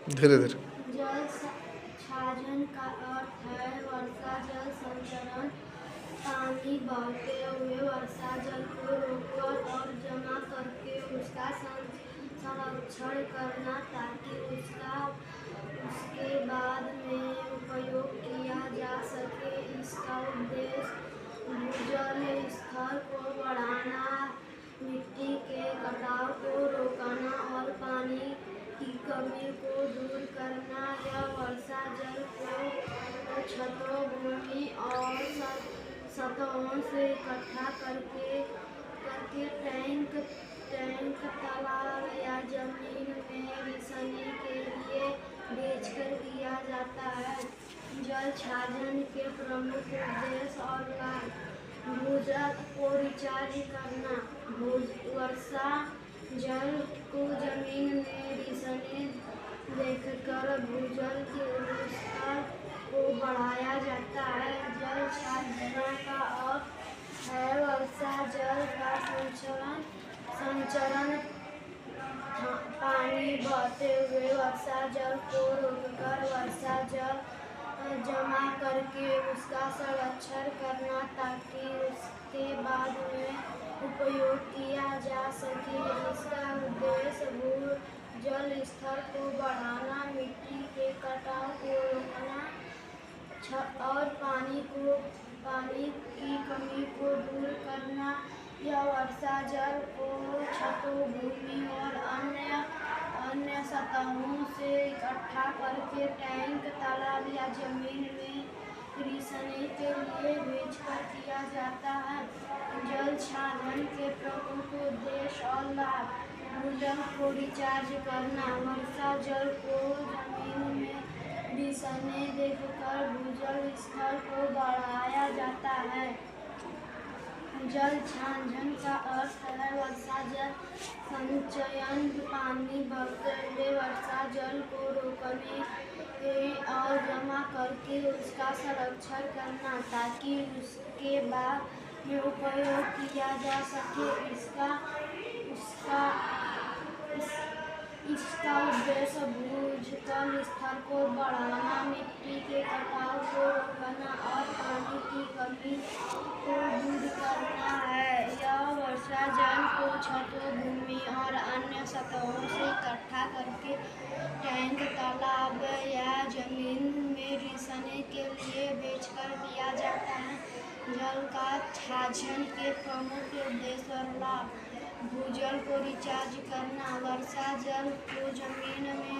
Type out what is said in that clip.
धीरे धीरे। छाजन का अर्थ है वर्षा जल संचरण। पानी बहते हुए वर्षा जल को रोककर और जमा करके उसका संरक्षण करना ताकि उसके बाद में उपयोग किया जा सके। इसका उद्देश्य भूजल स्तर को बढ़ाना, मिट्टी के कटाव को रोकना और पानी की कमी को दूर करना। यह वर्षा जल को छतों, भूमि और सतहों से इकट्ठा करके टैंक, तालाब या जमीन में रिसने के लिए भेजकर किया जाता है। जल छाजन के प्रमुख उद्देश्य और लाभ: भूजल को रिचार्ज करना। वर्षा जल को जमीन में रिसने देकर भूजल के स्तर को बढ़ाया जाता है। जल छाजन का अर्थ है वर्षा जल का संचरण। पानी बहते हुए वर्षा जल को रोककर वर्षा जल जमा करके उसका संरक्षण करना ताकि उसके बाद में उपयोग किया जा सके। इसका उद्देश्य भूजल स्तर को बढ़ाना, मिट्टी के कटाव को रोकना और पानी की कमी को दूर करना। यह वर्षा जल को छतों, भूमि और अन्य सतहों से इकट्ठा करके टैंक, तालाब या जमीन में रिसने के लिए भेजकर किया जाता है। जल छाजन के प्रमुख उद्देश्य और लाभ: भूजल को रिचार्ज करना। वर्षा जल को जमीन में रिसने देकर भूजल स्तर को बढ़ाया जाता है। जल छाजन का अर्थ है वर्षा जल संचयन। पानी बहते हुए वर्षा जल को रोकने और जमा करके उसका संरक्षण करना ताकि उसके बाद में उपयोग किया जा सके। इसका उद्देश्य भूजल स्तर को बढ़ाना, मिट्टी के कटाव को रोकना और पानी की कमी को दूर करना है। यह वर्षा जल को छतों, भूमि और अन्य सतहों से इकट्ठा करके टैंक, तालाब या जमीन में रिसने के लिए भेजकर किया जाता है। जल का छाजन के प्रमुख उद्देश्य और लाभ: भूजल को रिचार्ज करना। वर्षा जल को जमीन में